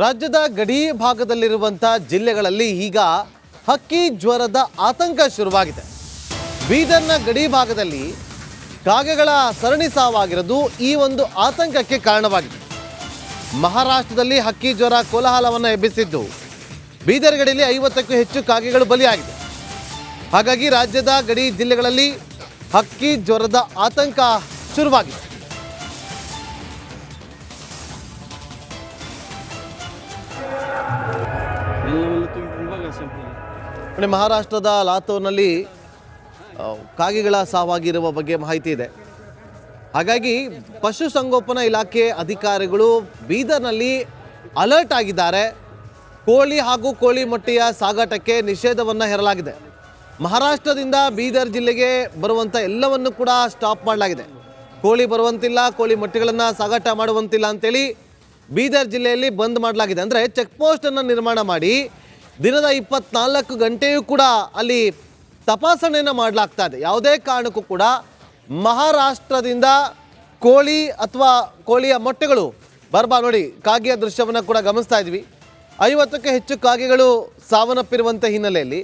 ರಾಜ್ಯದ ಗಡಿ ಭಾಗದಲ್ಲಿರುವಂಥ ಜಿಲ್ಲೆಗಳಲ್ಲಿ ಈಗ ಹಕ್ಕಿ ಜ್ವರದ ಆತಂಕ ಶುರುವಾಗಿದೆ. ಬೀದರ್ನ ಗಡಿ ಭಾಗದಲ್ಲಿ ಕಾಗೆಗಳ ಸರಣಿ ಸಾವಾಗಿರೋದು ಈ ಒಂದು ಆತಂಕಕ್ಕೆ ಕಾರಣವಾಗಿದೆ. ಮಹಾರಾಷ್ಟ್ರದಲ್ಲಿ ಹಕ್ಕಿ ಜ್ವರ ಕೋಲಾಹಲವನ್ನು ಎಬ್ಬಿಸಿದ್ದು ಬೀದರ್ ಗಡಿಯಲ್ಲಿ 50ಕ್ಕೂ ಹೆಚ್ಚು ಕಾಗೆಗಳು ಬಲಿಯಾಗಿದೆ. ಹಾಗಾಗಿ ರಾಜ್ಯದ ಗಡಿ ಜಿಲ್ಲೆಗಳಲ್ಲಿ ಹಕ್ಕಿ ಜ್ವರದ ಆತಂಕ ಶುರುವಾಗಿದೆ. ಮಹಾರಾಷ್ಟ್ರದ ಲಾತೂರ್ನಲ್ಲಿ ಕಾಗೆಗಳ ಸಾವಾಗಿರುವ ಬಗ್ಗೆ ಮಾಹಿತಿ ಇದೆ. ಹಾಗಾಗಿ ಪಶುಸಂಗೋಪನಾ ಇಲಾಖೆ ಅಧಿಕಾರಿಗಳು ಬೀದರ್ನಲ್ಲಿ ಅಲರ್ಟ್ ಆಗಿದ್ದಾರೆ. ಕೋಳಿ ಹಾಗೂ ಕೋಳಿ ಮೊಟ್ಟೆಯ ಸಾಗಾಟಕ್ಕೆ ನಿಷೇಧವನ್ನು ಹೇರಲಾಗಿದೆ. ಮಹಾರಾಷ್ಟ್ರದಿಂದ ಬೀದರ್ ಜಿಲ್ಲೆಗೆ ಬರುವಂಥ ಎಲ್ಲವನ್ನು ಕೂಡ ಸ್ಟಾಪ್ ಮಾಡಲಾಗಿದೆ. ಕೋಳಿ ಬರುವಂತಿಲ್ಲ, ಕೋಳಿ ಮೊಟ್ಟೆಗಳನ್ನು ಸಾಗಾಟ ಮಾಡುವಂತಿಲ್ಲ ಅಂತೇಳಿ ಬೀದರ್ ಜಿಲ್ಲೆಯಲ್ಲಿ ಬಂದ್ ಮಾಡಲಾಗಿದೆ. ಅಂದರೆ ಚೆಕ್ ಪೋಸ್ಟನ್ನು ನಿರ್ಮಾಣ ಮಾಡಿ ದಿನದ 24 ಗಂಟೆಯೂ ಕೂಡ ಅಲ್ಲಿ ತಪಾಸಣೆಯನ್ನು ಮಾಡಲಾಗ್ತಾ ಇದೆ. ಯಾವುದೇ ಕಾರಣಕ್ಕೂ ಕೂಡ ಮಹಾರಾಷ್ಟ್ರದಿಂದ ಕೋಳಿ ಅಥವಾ ಕೋಳಿಯ ಮೊಟ್ಟೆಗಳು ನೋಡಿ ಕಾಗೆಯ ದೃಶ್ಯವನ್ನು ಕೂಡ ಗಮನಿಸ್ತಾ ಇದ್ವಿ. 50ಕ್ಕೂ ಹೆಚ್ಚು ಕಾಗೆಗಳು ಸಾವನ್ನಪ್ಪಿರುವಂಥ ಹಿನ್ನೆಲೆಯಲ್ಲಿ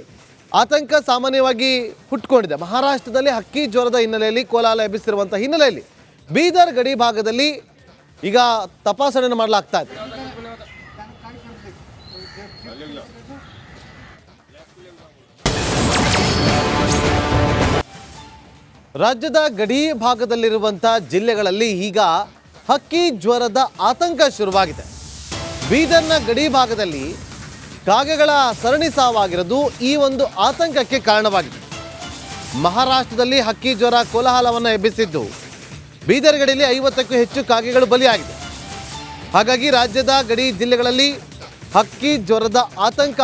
ಆತಂಕ ಸಾಮಾನ್ಯವಾಗಿ ಹುಟ್ಟುಕೊಂಡಿದೆ. ಮಹಾರಾಷ್ಟ್ರದಲ್ಲಿ ಹಕ್ಕಿ ಜ್ವರದ ಹಿನ್ನೆಲೆಯಲ್ಲಿ ಕೋಲಾಹಲ ಎಬ್ಬಿಸಿರುವಂಥ ಹಿನ್ನೆಲೆಯಲ್ಲಿ ಬೀದರ್ ಗಡಿ ಭಾಗದಲ್ಲಿ ಈಗ ತಪಾಸಣೆಯನ್ನು ಮಾಡಲಾಗ್ತಾ ಇದೆ. ರಾಜ್ಯದ ಗಡಿ ಭಾಗದಲ್ಲಿರುವಂಥ ಜಿಲ್ಲೆಗಳಲ್ಲಿ ಈಗ ಹಕ್ಕಿ ಜ್ವರದ ಆತಂಕ ಶುರುವಾಗಿದೆ. ಬೀದರ್ನ ಗಡಿ ಭಾಗದಲ್ಲಿ ಕಾಗೆಗಳ ಸರಣಿ ಸಾವಾಗಿರೋದು ಈ ಒಂದು ಆತಂಕಕ್ಕೆ ಕಾರಣವಾಗಿದೆ. ಮಹಾರಾಷ್ಟ್ರದಲ್ಲಿ ಹಕ್ಕಿ ಜ್ವರ ಕೋಲಾಹಲವನ್ನು ಎಬ್ಬಿಸಿದ್ದು ಬೀದರ್ ಗಡಿಯಲ್ಲಿ 50ಕ್ಕೂ ಹೆಚ್ಚು ಕಾಗೆಗಳು ಬಲಿಯಾಗಿದೆ. ಹಾಗಾಗಿ ರಾಜ್ಯದ ಗಡಿ ಜಿಲ್ಲೆಗಳಲ್ಲಿ ಹಕ್ಕಿ ಜ್ವರದ ಆತಂಕ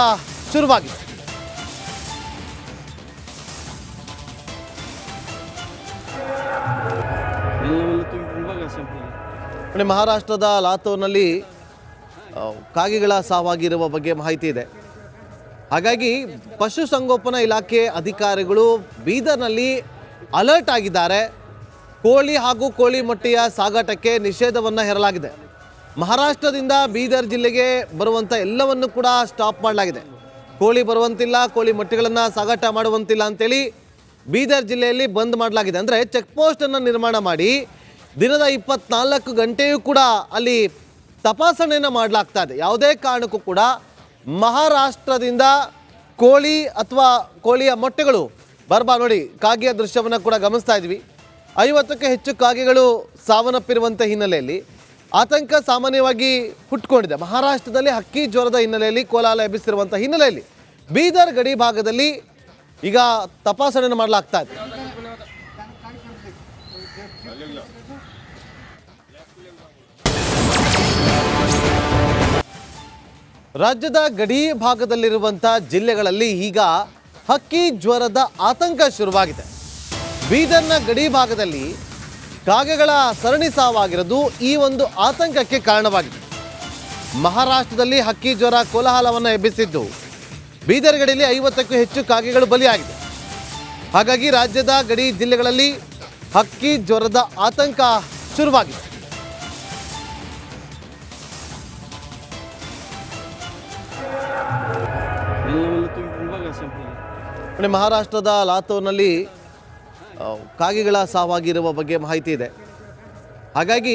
ಶುರುವಾಗಿದೆ. ಮಹಾರಾಷ್ಟ್ರದ ಲಾತೂರ್ನಲ್ಲಿ ಕಾಗೆಗಳ ಸಾವಾಗಿರುವ ಬಗ್ಗೆ ಮಾಹಿತಿ ಇದೆ. ಹಾಗಾಗಿ ಪಶುಸಂಗೋಪನಾ ಇಲಾಖೆ ಅಧಿಕಾರಿಗಳು ಬೀದರ್ನಲ್ಲಿ ಅಲರ್ಟ್ ಆಗಿದ್ದಾರೆ. ಕೋಳಿ ಹಾಗೂ ಕೋಳಿ ಮೊಟ್ಟೆಯ ಸಾಗಾಟಕ್ಕೆ ನಿಷೇಧವನ್ನು ಹೇರಲಾಗಿದೆ. ಮಹಾರಾಷ್ಟ್ರದಿಂದ ಬೀದರ್ ಜಿಲ್ಲೆಗೆ ಬರುವಂಥ ಎಲ್ಲವನ್ನು ಕೂಡ ಸ್ಟಾಪ್ ಮಾಡಲಾಗಿದೆ. ಕೋಳಿ ಬರುವಂತಿಲ್ಲ, ಕೋಳಿ ಮೊಟ್ಟೆಗಳನ್ನು ಸಾಗಾಟ ಮಾಡುವಂತಿಲ್ಲ ಅಂತೇಳಿ ಬೀದರ್ ಜಿಲ್ಲೆಯಲ್ಲಿ ಬಂದ್ ಮಾಡಲಾಗಿದೆ. ಅಂದರೆ ಚೆಕ್ ಪೋಸ್ಟನ್ನು ನಿರ್ಮಾಣ ಮಾಡಿ ದಿನದ 24 ಗಂಟೆಯೂ ಕೂಡ ಅಲ್ಲಿ ತಪಾಸಣೆಯನ್ನು ಮಾಡಲಾಗ್ತಾ ಇದೆ. ಯಾವುದೇ ಕಾರಣಕ್ಕೂ ಕೂಡ ಮಹಾರಾಷ್ಟ್ರದಿಂದ ಕೋಳಿ ಅಥವಾ ಕೋಳಿಯ ಮೊಟ್ಟೆಗಳು ನೋಡಿ ಕಾಗೆಯ ದೃಶ್ಯವನ್ನು ಕೂಡ ಗಮನಿಸ್ತಾ ಇದ್ವಿ. 50ಕ್ಕೂ ಹೆಚ್ಚು ಕಾಗೆಗಳು ಸಾವನ್ನಪ್ಪಿರುವಂಥ ಹಿನ್ನೆಲೆಯಲ್ಲಿ ಆತಂಕ ಸಾಮಾನ್ಯವಾಗಿ ಹುಟ್ಟುಕೊಂಡಿದೆ. ಮಹಾರಾಷ್ಟ್ರದಲ್ಲಿ ಹಕ್ಕಿ ಜ್ವರದ ಹಿನ್ನೆಲೆಯಲ್ಲಿ ಕೋಲಾಹಲ ಎಬ್ಬಿಸಿರುವಂಥ ಹಿನ್ನೆಲೆಯಲ್ಲಿ ಬೀದರ್ ಗಡಿ ಭಾಗದಲ್ಲಿ ಈಗ ತಪಾಸಣೆಯನ್ನು ಮಾಡಲಾಗ್ತಾ ಇದೆ. ರಾಜ್ಯದ ಗಡಿ ಭಾಗದಲ್ಲಿರುವಂಥ ಜಿಲ್ಲೆಗಳಲ್ಲಿ ಈಗ ಹಕ್ಕಿ ಜ್ವರದ ಆತಂಕ ಶುರುವಾಗಿದೆ. ಬೀದರ್ನ ಗಡಿ ಭಾಗದಲ್ಲಿ ಕಾಗೆಗಳ ಸರಣಿ ಸಾವಾಗಿರೋದು ಈ ಒಂದು ಆತಂಕಕ್ಕೆ ಕಾರಣವಾಗಿದೆ. ಮಹಾರಾಷ್ಟ್ರದಲ್ಲಿ ಹಕ್ಕಿ ಜ್ವರ ಕೋಲಾಹಲವನ್ನು ಎಬ್ಬಿಸಿದ್ದು ಬೀದರ್ ಗಡಿಯಲ್ಲಿ 50ಕ್ಕೂ ಹೆಚ್ಚು ಕಾಗೆಗಳು ಬಲಿಯಾಗಿದೆ. ಹಾಗಾಗಿ ರಾಜ್ಯದ ಗಡಿ ಜಿಲ್ಲೆಗಳಲ್ಲಿ ಹಕ್ಕಿ ಜ್ವರದ ಆತಂಕ ಶುರುವಾಗಿದೆ. ಮಹಾರಾಷ್ಟ್ರದ ಲಾತೂರ್ನಲ್ಲಿ ಕಾಗೆಗಳ ಸಾವಾಗಿರುವ ಬಗ್ಗೆ ಮಾಹಿತಿ ಇದೆ. ಹಾಗಾಗಿ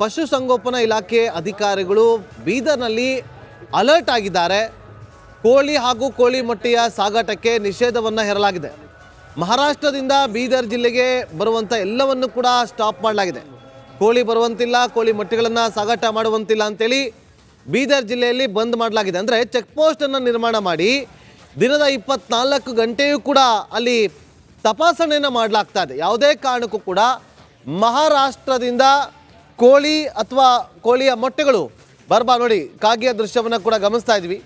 ಪಶುಸಂಗೋಪನಾ ಇಲಾಖೆ ಅಧಿಕಾರಿಗಳು ಬೀದರ್ನಲ್ಲಿ ಅಲರ್ಟ್ ಆಗಿದ್ದಾರೆ. ಕೋಳಿ ಹಾಗೂ ಕೋಳಿ ಮೊಟ್ಟೆಯ ಸಾಗಾಟಕ್ಕೆ ನಿಷೇಧವನ್ನು ಹೇರಲಾಗಿದೆ. ಮಹಾರಾಷ್ಟ್ರದಿಂದ ಬೀದರ್ ಜಿಲ್ಲೆಗೆ ಬರುವಂಥ ಎಲ್ಲವನ್ನು ಕೂಡ ಸ್ಟಾಪ್ ಮಾಡಲಾಗಿದೆ. ಕೋಳಿ ಬರುವಂತಿಲ್ಲ, ಕೋಳಿ ಮೊಟ್ಟೆಗಳನ್ನು ಸಾಗಾಟ ಮಾಡುವಂತಿಲ್ಲ ಅಂತೇಳಿ ಬೀದರ್ ಜಿಲ್ಲೆಯಲ್ಲಿ ಬಂದ್ ಮಾಡಲಾಗಿದೆ. ಅಂದರೆ ಚೆಕ್ ಪೋಸ್ಟನ್ನು ನಿರ್ಮಾಣ ಮಾಡಿ ದಿನದ 24 ಗಂಟೆಯೂ ಕೂಡ ಅಲ್ಲಿ ತಪಾಸಣೆಯನ್ನು ಮಾಡಲಾಗ್ತಾ ಇದೆ. ಯಾವುದೇ ಕಾರಣಕ್ಕೂ ಕೂಡ ಮಹಾರಾಷ್ಟ್ರದಿಂದ ಕೋಳಿ ಅಥವಾ ಕೋಳಿಯ ಮೊಟ್ಟೆಗಳು ನೋಡಿ ಕಾಗೆಯ ದೃಶ್ಯವನ್ನು ಕೂಡ ಗಮನಿಸ್ತಾ ಇದ್ವಿ.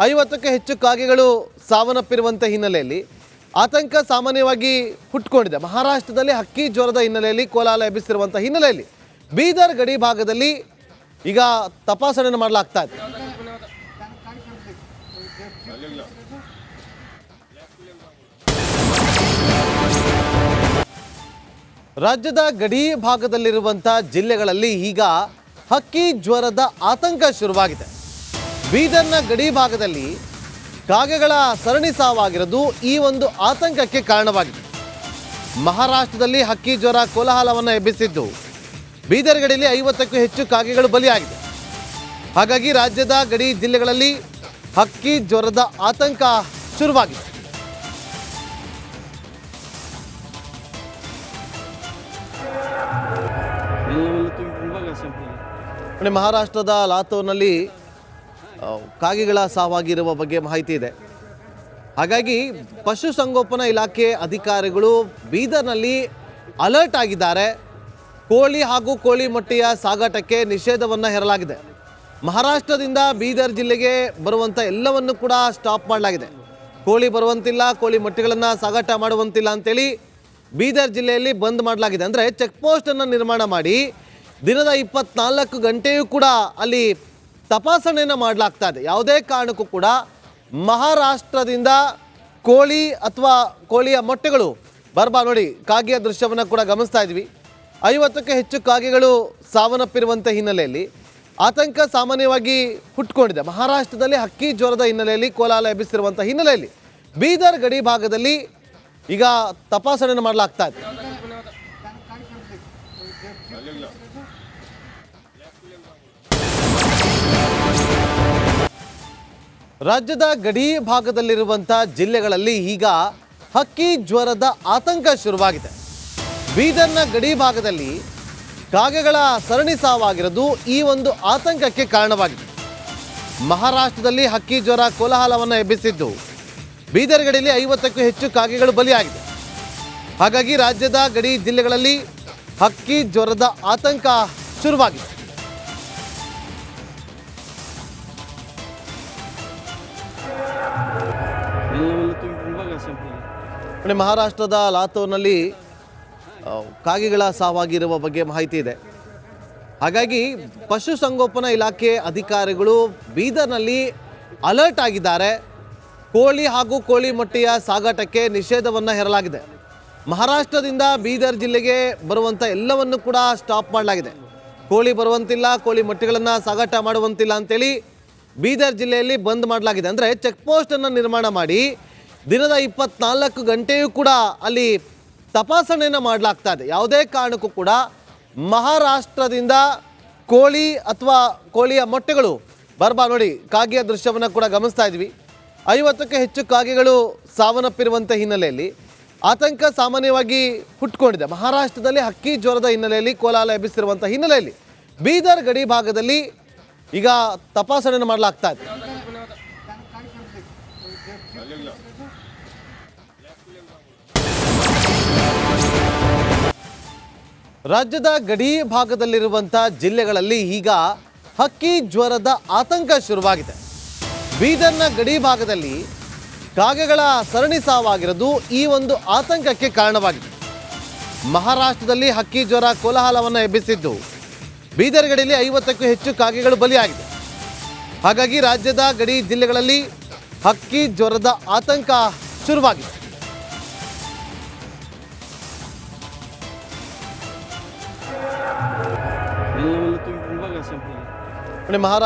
50ಕ್ಕೂ ಹೆಚ್ಚು ಕಾಗೆಗಳು ಸಾವನ್ನಪ್ಪಿರುವಂಥ ಹಿನ್ನೆಲೆಯಲ್ಲಿ ಆತಂಕ ಸಾಮಾನ್ಯವಾಗಿ ಹುಟ್ಟುಕೊಂಡಿದೆ. ಮಹಾರಾಷ್ಟ್ರದಲ್ಲಿ ಹಕ್ಕಿ ಜ್ವರದ ಹಿನ್ನೆಲೆಯಲ್ಲಿ ಕೋಲಾಹಲ ಎಬ್ಬಿಸಿರುವಂಥ ಹಿನ್ನೆಲೆಯಲ್ಲಿ ಬೀದರ್ ಗಡಿ ಭಾಗದಲ್ಲಿ ಈಗ ತಪಾಸಣೆಯನ್ನು ಮಾಡಲಾಗ್ತಾ ಇದೆ. ರಾಜ್ಯದ ಗಡಿ ಭಾಗದಲ್ಲಿರುವಂಥ ಜಿಲ್ಲೆಗಳಲ್ಲಿ ಈಗ ಹಕ್ಕಿ ಜ್ವರದ ಆತಂಕ ಶುರುವಾಗಿದೆ. ಬೀದರ್ನ ಗಡಿ ಭಾಗದಲ್ಲಿ ಕಾಗೆಗಳ ಸರಣಿ ಸಾವಾಗಿರೋದು ಈ ಒಂದು ಆತಂಕಕ್ಕೆ ಕಾರಣವಾಗಿದೆ. ಮಹಾರಾಷ್ಟ್ರದಲ್ಲಿ ಹಕ್ಕಿ ಜ್ವರ ಕೋಲಾಹಲವನ್ನು ಎಬ್ಬಿಸಿದ್ದು ಬೀದರ್ ಗಡಿಯಲ್ಲಿ 50ಕ್ಕೂ ಹೆಚ್ಚು ಕಾಗೆಗಳು ಬಲಿಯಾಗಿದೆ. ಹಾಗಾಗಿ ರಾಜ್ಯದ ಗಡಿ ಜಿಲ್ಲೆಗಳಲ್ಲಿ ಹಕ್ಕಿ ಜ್ವರದ ಆತಂಕ ಶುರುವಾಗಿದೆ. ಮಹಾರಾಷ್ಟ್ರದ ಲಾತೂರ್ನಲ್ಲಿ ಕಾಗೆಗಳ ಸಾವಾಗಿರುವ ಬಗ್ಗೆ ಮಾಹಿತಿ ಇದೆ. ಹಾಗಾಗಿ ಪಶುಸಂಗೋಪನಾ ಇಲಾಖೆ ಅಧಿಕಾರಿಗಳು ಬೀದರ್ನಲ್ಲಿ ಅಲರ್ಟ್ ಆಗಿದ್ದಾರೆ. ಕೋಳಿ ಹಾಗೂ ಕೋಳಿ ಮೊಟ್ಟೆಯ ಸಾಗಾಟಕ್ಕೆ ನಿಷೇಧವನ್ನು ಹೇರಲಾಗಿದೆ. ಮಹಾರಾಷ್ಟ್ರದಿಂದ ಬೀದರ್ ಜಿಲ್ಲೆಗೆ ಬರುವಂಥ ಎಲ್ಲವನ್ನು ಕೂಡ ಸ್ಟಾಪ್ ಮಾಡಲಾಗಿದೆ. ಕೋಳಿ ಬರುವಂತಿಲ್ಲ, ಕೋಳಿ ಮೊಟ್ಟೆಗಳನ್ನು ಸಾಗಾಟ ಮಾಡುವಂತಿಲ್ಲ ಅಂತೇಳಿ ಬೀದರ್ ಜಿಲ್ಲೆಯಲ್ಲಿ ಬಂದ್ ಮಾಡಲಾಗಿದೆ. ಅಂದರೆ ಚೆಕ್ ಪೋಸ್ಟನ್ನು ನಿರ್ಮಾಣ ಮಾಡಿ ದಿನದ 24 ಗಂಟೆಯೂ ಕೂಡ ಅಲ್ಲಿ ತಪಾಸಣೆಯನ್ನು ಮಾಡಲಾಗ್ತಾ ಇದೆ. ಯಾವುದೇ ಕಾರಣಕ್ಕೂ ಕೂಡ ಮಹಾರಾಷ್ಟ್ರದಿಂದ ಕೋಳಿ ಅಥವಾ ಕೋಳಿಯ ಮೊಟ್ಟೆಗಳು ನೋಡಿ ಕಾಗೆಯ ದೃಶ್ಯವನ್ನು ಕೂಡ ಗಮನಿಸ್ತಾ ಇದ್ವಿ. 50ಕ್ಕೂ ಹೆಚ್ಚು ಕಾಗೆಗಳು ಸಾವನ್ನಪ್ಪಿರುವಂಥ ಹಿನ್ನೆಲೆಯಲ್ಲಿ ಆತಂಕ ಸಾಮಾನ್ಯವಾಗಿ ಹುಟ್ಟುಕೊಂಡಿದೆ. ಮಹಾರಾಷ್ಟ್ರದಲ್ಲಿ ಹಕ್ಕಿ ಜ್ವರದ ಹಿನ್ನೆಲೆಯಲ್ಲಿ ಕೋಲಾಹಲ ಎಬ್ಬಿಸಿರುವಂಥ ಹಿನ್ನೆಲೆಯಲ್ಲಿ ಬೀದರ್ ಗಡಿ ಭಾಗದಲ್ಲಿ ಈಗ ತಪಾಸಣೆಯನ್ನು ಮಾಡಲಾಗ್ತಾ ಇದೆ. ರಾಜ್ಯದ ಗಡಿ ಭಾಗದಲ್ಲಿರುವಂಥ ಜಿಲ್ಲೆಗಳಲ್ಲಿ ಈಗ ಹಕ್ಕಿ ಜ್ವರದ ಆತಂಕ ಶುರುವಾಗಿದೆ. ಬೀದರ್ನ ಗಡಿ ಭಾಗದಲ್ಲಿ ಕಾಗೆಗಳ ಸರಣಿ ಸಾವಾಗಿರೋದು ಈ ಒಂದು ಆತಂಕಕ್ಕೆ ಕಾರಣವಾಗಿದೆ. ಮಹಾರಾಷ್ಟ್ರದಲ್ಲಿ ಹಕ್ಕಿ ಜ್ವರ ಕೋಲಾಹಲವನ್ನು ಎಬ್ಬಿಸಿದ್ದು ಬೀದರ್ ಗಡಿಯಲ್ಲಿ 50ಕ್ಕೂ ಹೆಚ್ಚು ಕಾಗೆಗಳು ಬಲಿಯಾಗಿದೆ. ಹಾಗಾಗಿ ರಾಜ್ಯದ ಗಡಿ ಜಿಲ್ಲೆಗಳಲ್ಲಿ ಹಕ್ಕಿ ಜ್ವರದ ಆತಂಕ ಶುರುವಾಗಿದೆ. ಮಹಾರಾಷ್ಟ್ರದ ಲಾತೂರ್ನಲ್ಲಿ ಕಾಗೆಗಳ ಸಾವಾಗಿರುವ ಬಗ್ಗೆ ಮಾಹಿತಿ ಇದೆ. ಹಾಗಾಗಿ ಪಶುಸಂಗೋಪನಾ ಇಲಾಖೆ ಅಧಿಕಾರಿಗಳು ಬೀದರ್ನಲ್ಲಿ ಅಲರ್ಟ್ ಆಗಿದ್ದಾರೆ. ಕೋಳಿ ಹಾಗೂ ಕೋಳಿ ಮೊಟ್ಟೆಯ ಸಾಗಾಟಕ್ಕೆ ನಿಷೇಧವನ್ನು ಹೇರಲಾಗಿದೆ. ಮಹಾರಾಷ್ಟ್ರದಿಂದ ಬೀದರ್ ಜಿಲ್ಲೆಗೆ ಬರುವಂಥ ಎಲ್ಲವನ್ನು ಕೂಡ ಸ್ಟಾಪ್ ಮಾಡಲಾಗಿದೆ. ಕೋಳಿ ಬರುವಂತಿಲ್ಲ, ಕೋಳಿ ಮೊಟ್ಟೆಗಳನ್ನು ಸಾಗಾಟ ಮಾಡುವಂತಿಲ್ಲ ಅಂತೇಳಿ ಬೀದರ್ ಜಿಲ್ಲೆಯಲ್ಲಿ ಬಂದ್ ಮಾಡಲಾಗಿದೆ. ಅಂದರೆ ಚೆಕ್ ಪೋಸ್ಟನ್ನು ನಿರ್ಮಾಣ ಮಾಡಿ ದಿನದ 24 ಗಂಟೆಯೂ ಕೂಡ ಅಲ್ಲಿ ತಪಾಸಣೆಯನ್ನು ಮಾಡಲಾಗ್ತಾ ಇದೆ. ಯಾವುದೇ ಕಾರಣಕ್ಕೂ ಕೂಡ ಮಹಾರಾಷ್ಟ್ರದಿಂದ ಕೋಳಿ ಅಥವಾ ಕೋಳಿಯ ಮೊಟ್ಟೆಗಳು ನೋಡಿ ಕಾಗೆಯ ದೃಶ್ಯವನ್ನು ಕೂಡ ಗಮನಿಸ್ತಾ ಇದ್ವಿ. 50ಕ್ಕೂ ಹೆಚ್ಚು ಕಾಗೆಗಳು ಸಾವನ್ನಪ್ಪಿರುವಂಥ ಹಿನ್ನೆಲೆಯಲ್ಲಿ ಆತಂಕ ಸಾಮಾನ್ಯವಾಗಿ ಹುಟ್ಟುಕೊಂಡಿದೆ. ಮಹಾರಾಷ್ಟ್ರದಲ್ಲಿ ಹಕ್ಕಿ ಜ್ವರದ ಹಿನ್ನೆಲೆಯಲ್ಲಿ ಕೋಲಾಹಲ ಎಬ್ಬಿಸಿರುವಂಥ ಹಿನ್ನೆಲೆಯಲ್ಲಿ ಬೀದರ್ ಗಡಿ ಭಾಗದಲ್ಲಿ ಈಗ ತಪಾಸಣೆಯನ್ನು ಮಾಡಲಾಗ್ತಾ ಇದೆ. ರಾಜ್ಯದ ಗಡಿ ಭಾಗದಲ್ಲಿರುವಂಥ ಜಿಲ್ಲೆಗಳಲ್ಲಿ ಈಗ ಹಕ್ಕಿ ಜ್ವರದ ಆತಂಕ ಶುರುವಾಗಿದೆ. ಬೀದರ್ನ ಗಡಿ ಭಾಗದಲ್ಲಿ ಕಾಗೆಗಳ ಸರಣಿ ಸಾವಾಗಿರೋದು ಈ ಒಂದು ಆತಂಕಕ್ಕೆ ಕಾರಣವಾಗಿದೆ. ಮಹಾರಾಷ್ಟ್ರದಲ್ಲಿ ಹಕ್ಕಿ ಜ್ವರ ಕೋಲಾಹಲವನ್ನು ಎಬ್ಬಿಸಿದ್ದು ಬೀದರ್ ಗಡಿಯಲ್ಲಿ 50ಕ್ಕೂ ಹೆಚ್ಚು ಕಾಗೆಗಳು ಬಲಿಯಾಗಿದೆ. ಹಾಗಾಗಿ ರಾಜ್ಯದ ಗಡಿ ಜಿಲ್ಲೆಗಳಲ್ಲಿ ಹಕ್ಕಿ ಜ್ವರದ ಆತಂಕ ಶುರುವಾಗಿದೆ. ಮಹಾರಾಷ್ಟ್ರ